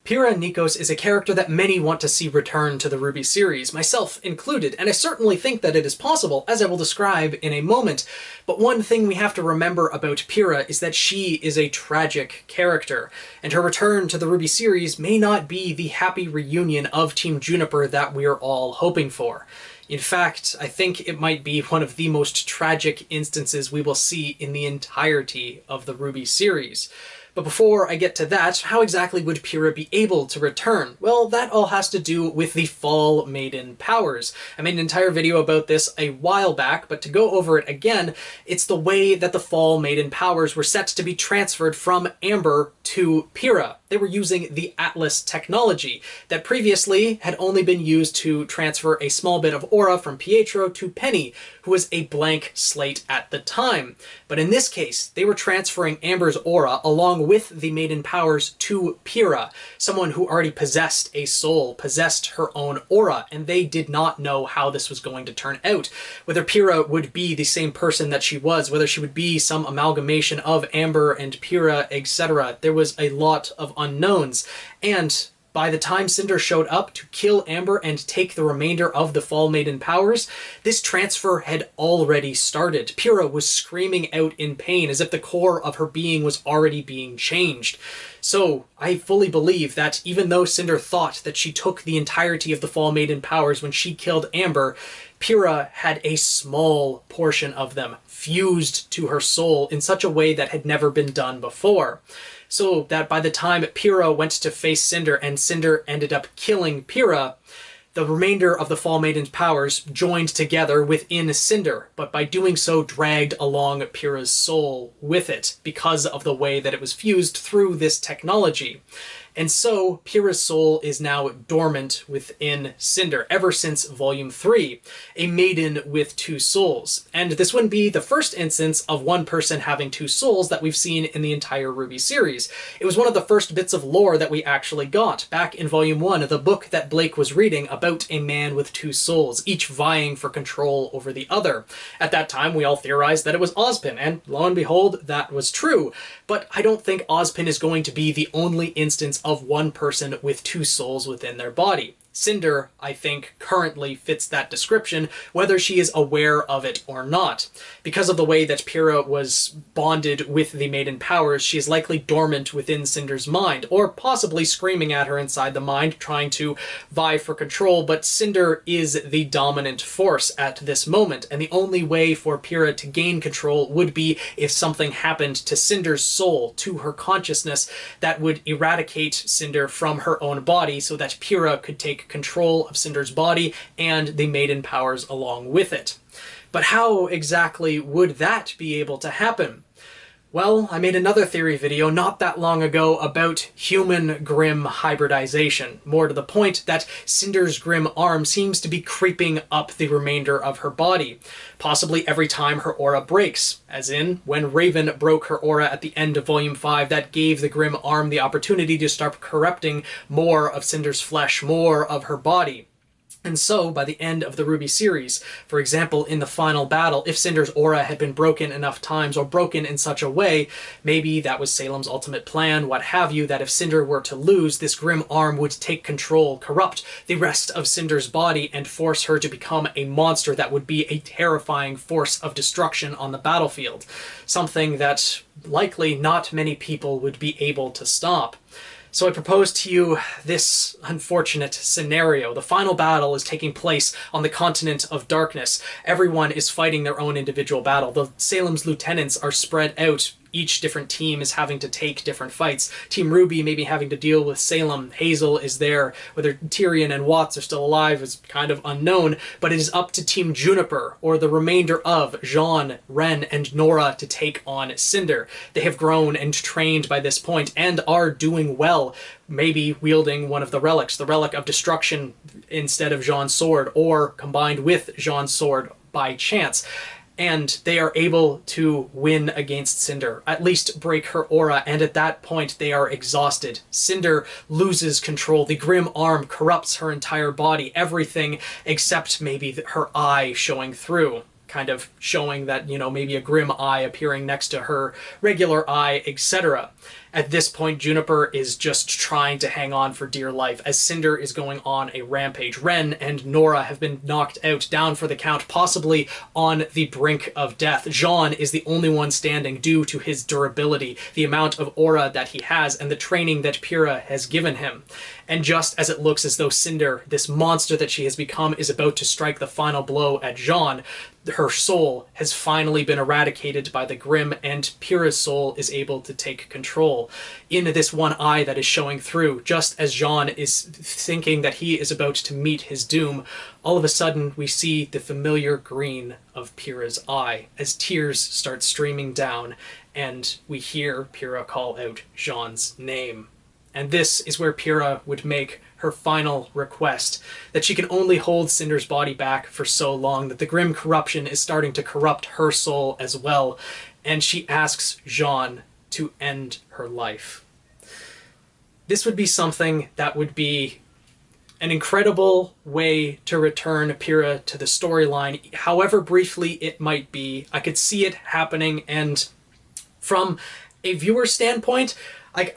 Pyrrha Nikos is a character that many want to see return to the RWBY series, myself included, and I certainly think that it is possible, as I will describe in a moment. But one thing we have to remember about Pyrrha is that she is a tragic character, and her return to the RWBY series may not be the happy reunion of Team Juniper that we're all hoping for. In fact, I think it might be one of the most tragic instances we will see in the entirety of the RWBY series. But before I get to that, how exactly would Pyrrha be able to return? Well, that all has to do with the Fall Maiden powers. I made an entire video about this a while back, but to go over it again, it's the way that the Fall Maiden powers were set to be transferred from Amber to Pyrrha. They were using the Atlas technology that previously had only been used to transfer a small bit of aura from Pietro to Penny, who was a blank slate at the time. But in this case, they were transferring Amber's aura along with the Maiden powers to Pyrrha, someone who already possessed a soul, possessed her own aura, and they did not know how this was going to turn out. Whether Pyrrha would be the same person that she was, whether she would be some amalgamation of Amber and Pyrrha, etc. There was a lot of unknowns, and by the time Cinder showed up to kill Amber and take the remainder of the Fall Maiden powers, this transfer had already started. Pyrrha was screaming out in pain as if the core of her being was already being changed. So I fully believe that even though Cinder thought that she took the entirety of the Fall Maiden powers when she killed Amber, Pyrrha had a small portion of them fused to her soul in such a way that had never been done before. So that by the time Pyrrha went to face Cinder and Cinder ended up killing Pyrrha, the remainder of the Fall Maiden's powers joined together within Cinder, but by doing so dragged along Pyrrha's soul with it because of the way that it was fused through this technology. And so Pyrrha's soul is now dormant within Cinder ever since Volume 3, a maiden with two souls. And this wouldn't be the first instance of one person having two souls that we've seen in the entire RWBY series. It was one of the first bits of lore that we actually got back in Volume 1, the book that Blake was reading about a man with two souls, each vying for control over the other. At that time, we all theorized that it was Ozpin, and lo and behold, that was true. But I don't think Ozpin is going to be the only instance of one person with two souls within their body. Cinder, I think, currently fits that description, whether she is aware of it or not. Because of the way that Pyrrha was bonded with the Maiden powers, she is likely dormant within Cinder's mind, or possibly screaming at her inside the mind, trying to vie for control, but Cinder is the dominant force at this moment, and the only way for Pyrrha to gain control would be if something happened to Cinder's soul, to her consciousness, that would eradicate Cinder from her own body so that Pyrrha could take control of Cinder's body and the Maiden powers along with it. But how exactly would that be able to happen? Well, I made another theory video not that long ago about human Grim hybridization. More to the point that Cinders Grim Arm seems to be creeping up the remainder of her body, possibly every time her aura breaks, as in when Raven broke her aura at the end of Volume 5, that gave the Grim Arm the opportunity to start corrupting more of Cinder's flesh, more of her body. And so, by the end of the RWBY series, for example, in the final battle, if Cinder's aura had been broken enough times, or broken in such a way, maybe that was Salem's ultimate plan, what have you, that if Cinder were to lose, this Grim Arm would take control, corrupt the rest of Cinder's body, and force her to become a monster that would be a terrifying force of destruction on the battlefield. Something that likely not many people would be able to stop. So I propose to you this unfortunate scenario. The final battle is taking place on the continent of darkness. Everyone is fighting their own individual battle. The Salem's lieutenants are spread out. Each different team is having to take different fights. Team RWBY may be having to deal with Salem. Hazel is there. Whether Tyrion and Watts are still alive is kind of unknown, but it is up to Team Juniper, or the remainder of Jean, Ren, and Nora to take on Cinder. They have grown and trained by this point and are doing well, maybe wielding one of the relics, the Relic of Destruction instead of Jean's sword, or combined with Jean's sword by chance. And they are able to win against Cinder, at least break her aura, and at that point they are exhausted. Cinder loses control. The Grim Arm corrupts her entire body, everything except maybe her eye showing through. kind of showing that, you know, maybe a grim eye appearing next to her regular eye, etc. At this point, Juniper is just trying to hang on for dear life as Cinder is going on a rampage. Ren and Nora have been knocked out, down for the count, possibly on the brink of death. Jean is the only one standing due to his durability, the amount of aura that he has, and the training that Pyrrha has given him. And just as it looks as though Cinder, this monster that she has become, is about to strike the final blow at Jean, her soul has finally been eradicated by the Grim, and Pyrrha's soul is able to take control. In this one eye that is showing through, just as Jean is thinking that he is about to meet his doom, all of a sudden we see the familiar green of Pyrrha's eye as tears start streaming down, and we hear Pyrrha call out Jean's name. And this is where Pyrrha would make her final request, that she can only hold Cinder's body back for so long, that the grim corruption is starting to corrupt her soul as well, and she asks Jean to end her life. This would be something that would be an incredible way to return Pyrrha to the storyline, however briefly it might be. I could see it happening, and from a viewer standpoint, like,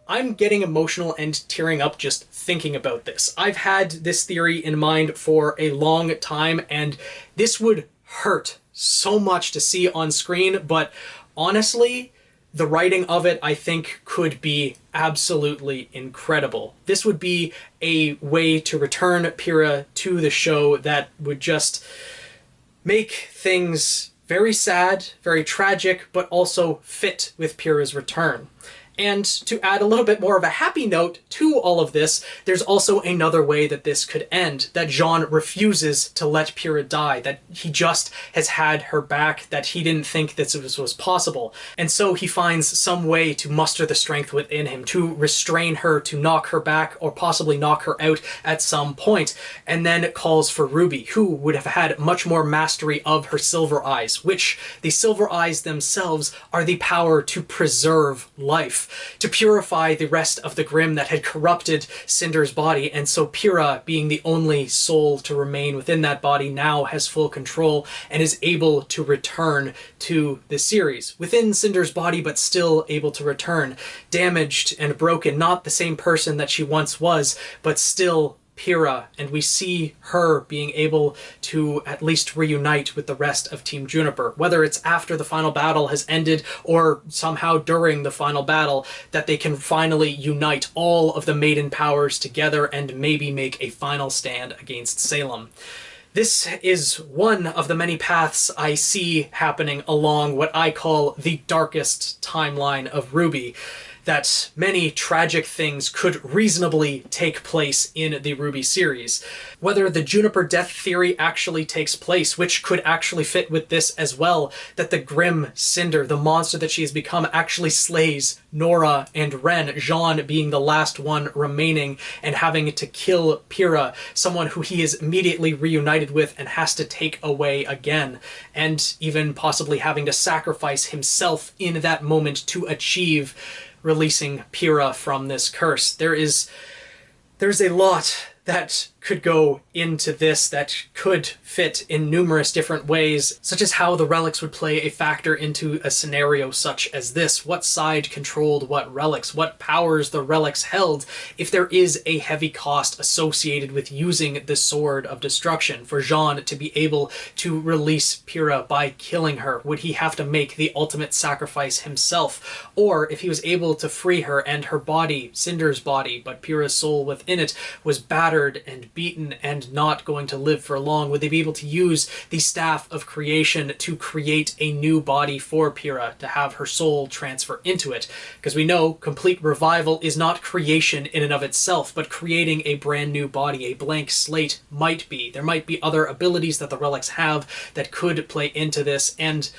I'm getting emotional and tearing up just thinking about this. I've had this theory in mind for a long time, and this would hurt so much to see on screen, but honestly, the writing of it, I think, could be absolutely incredible. This would be a way to return Pyrrha to the show that would just make things very sad, very tragic, but also fit with Pyrrha's return. And to add a little bit more of a happy note to all of this, there's also another way that this could end, that Jean refuses to let Pyrrha die, that he just has had her back, that he didn't think that this was possible. And so he finds some way to muster the strength within him, to restrain her, to knock her back, or possibly knock her out at some point, and then calls for RWBY, who would have had much more mastery of her silver eyes, which the silver eyes themselves are the power to preserve life, to purify the rest of the Grim that had corrupted Cinder's body, and so Pyrrha, being the only soul to remain within that body, now has full control and is able to return to the series. Within Cinder's body, but still able to return. Damaged and broken, not the same person that she once was, but still Pyrrha, and we see her being able to at least reunite with the rest of Team Juniper, whether it's after the final battle has ended or somehow during the final battle, that they can finally unite all of the Maiden powers together and maybe make a final stand against Salem. This is one of the many paths I see happening along what I call the darkest timeline of RWBY, that many tragic things could reasonably take place in the RWBY series. Whether the Juniper death theory actually takes place, which could actually fit with this as well, that the Grim Cinder, the monster that she has become, actually slays Nora and Ren, Jean being the last one remaining and having to kill Pyrrha, someone who he is immediately reunited with and has to take away again, and even possibly having to sacrifice himself in that moment to achieve releasing Pyrrha from this curse. There's a lot that could go into this that could fit in numerous different ways, such as how the relics would play a factor into a scenario such as this. What side controlled what relics? What powers the relics held? If there is a heavy cost associated with using the Sword of Destruction for Jean to be able to release Pyrrha by killing her, would he have to make the ultimate sacrifice himself? Or if he was able to free her and her body, Cinder's body, but Pyrrha's soul within it, was battered and beaten and not going to live for long, would they be able to use the Staff of Creation to create a new body for Pyrrha, to have her soul transfer into it? Because we know complete revival is not creation in and of itself, but creating a brand new body, a blank slate might be. There might be other abilities that the relics have that could play into this, and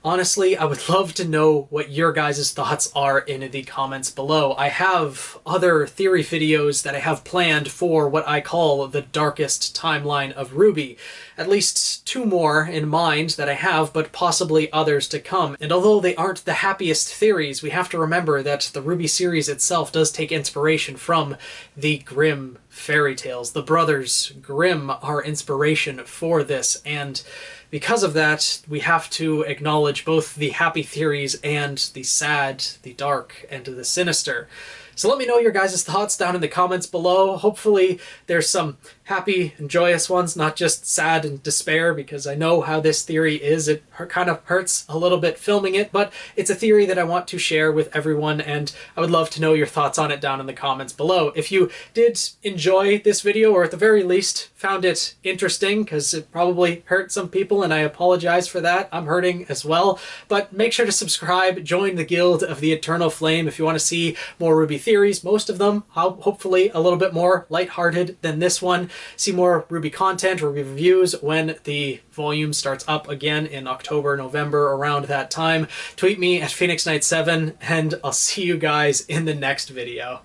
honestly, I would love to know what your guys' thoughts are in the comments below. I have other theory videos that I have planned for what I call the darkest timeline of RWBY. At least 2 more in mind that I have, but possibly others to come. And although they aren't the happiest theories, we have to remember that the RWBY series itself does take inspiration from the Grimm fairy tales. The brothers Grimm are inspiration for this, and because of that, we have to acknowledge both the happy theories and the sad, the dark, and the sinister. So let me know your guys' thoughts down in the comments below. Hopefully there's some happy and joyous ones, not just sad and despair, because I know how this theory is. It kind of hurts a little bit filming it, but it's a theory that I want to share with everyone, and I would love to know your thoughts on it down in the comments below. If you did enjoy this video, or at the very least found it interesting, because it probably hurt some people, and I apologize for that. I'm hurting as well. But make sure to subscribe, join the Guild of the Eternal Flame if you want to see more RWBY theories, most of them hopefully a little bit more lighthearted than this one. See more RWBY content, RWBY reviews when the volume starts up again in October, November, around that time. Tweet me at Phoenix Knight 7, and I'll see you guys in the next video.